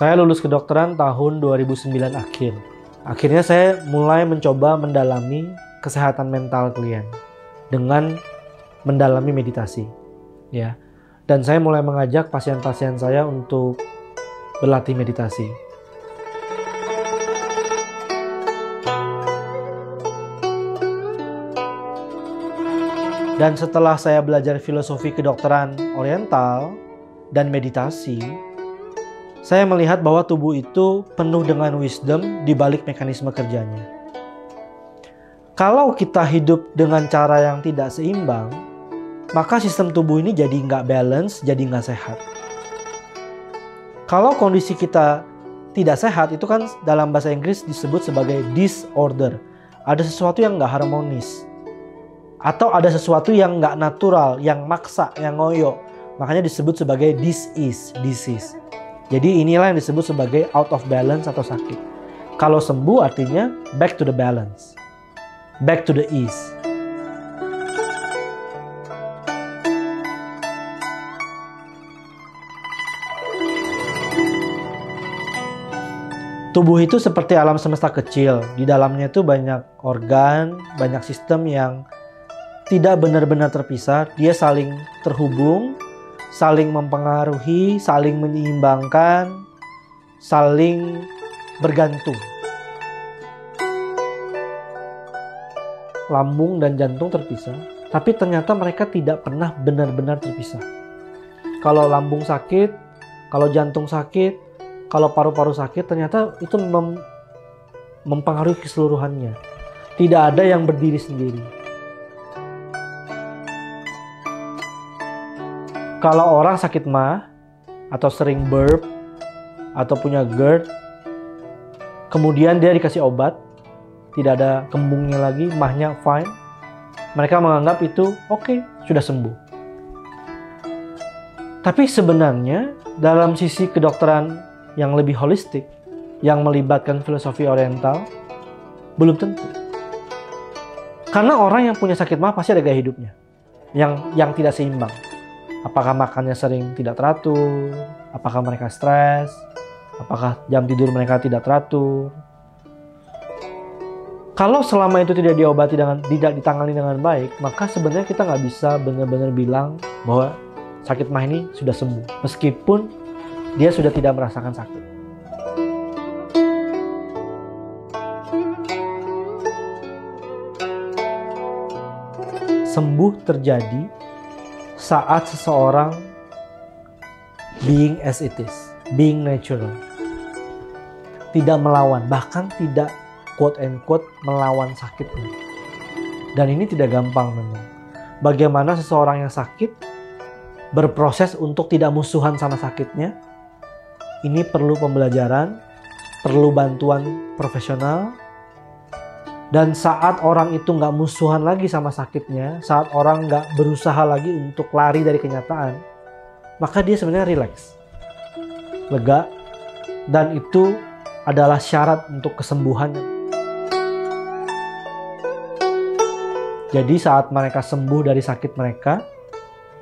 Saya lulus kedokteran tahun 2009 akhir. Akhirnya saya mulai mencoba mendalami kesehatan mental klien dengan mendalami meditasi, ya. Dan saya mulai mengajak pasien-pasien saya untuk berlatih meditasi. Dan setelah saya belajar filosofi kedokteran oriental dan meditasi, saya melihat bahwa tubuh itu penuh dengan wisdom di balik mekanisme kerjanya. Kalau kita hidup dengan cara yang tidak seimbang, maka sistem tubuh ini jadi nggak balance, jadi nggak sehat. Kalau kondisi kita tidak sehat, itu kan dalam bahasa Inggris disebut sebagai disorder. Ada sesuatu yang nggak harmonis. Atau ada sesuatu yang nggak natural, yang maksa, yang ngoyo. Makanya disebut sebagai disease. Jadi inilah yang disebut sebagai out of balance atau sakit. Kalau sembuh artinya back to the balance. Back to the ease. Tubuh itu seperti alam semesta kecil. Di dalamnya itu banyak organ, banyak sistem yang tidak benar-benar terpisah. Dia saling terhubung, saling mempengaruhi, saling menyeimbangkan, saling bergantung. Lambung dan jantung terpisah, tapi ternyata mereka tidak pernah benar-benar terpisah. Kalau lambung sakit, kalau jantung sakit, kalau paru-paru sakit, ternyata itu mempengaruhi keseluruhannya. Tidak ada yang berdiri sendiri. Kalau orang sakit MAH atau sering burp atau punya GERD, kemudian dia dikasih obat, tidak ada kembungnya lagi, MAH-nya fine, mereka menganggap itu oke, sudah sembuh. Tapi sebenarnya dalam sisi kedokteran yang lebih holistik, yang melibatkan filosofi oriental, belum tentu. Karena orang yang punya sakit MAH pasti ada gaya hidupnya yang tidak seimbang. Apakah makannya sering tidak teratur, apakah mereka stres, apakah jam tidur mereka tidak teratur. Kalau selama itu tidak diobati tidak ditangani dengan baik, maka sebenarnya kita nggak bisa benar-benar bilang bahwa sakit MAH ini sudah sembuh, meskipun dia sudah tidak merasakan sakit. Sembuh terjadi saat seseorang being as it is, being natural. Tidak melawan, bahkan tidak quote and quote melawan sakitnya. Dan ini tidak gampang memang. Bagaimana seseorang yang sakit berproses untuk tidak musuhan sama sakitnya, ini perlu pembelajaran, perlu bantuan profesional. Dan saat orang itu nggak musuhan lagi sama sakitnya, saat orang nggak berusaha lagi untuk lari dari kenyataan, maka dia sebenarnya rileks, lega, dan itu adalah syarat untuk kesembuhan. Jadi saat mereka sembuh dari sakit mereka,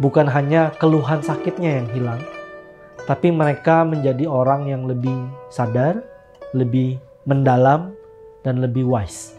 bukan hanya keluhan sakitnya yang hilang, tapi mereka menjadi orang yang lebih sadar, lebih mendalam, dan lebih wise.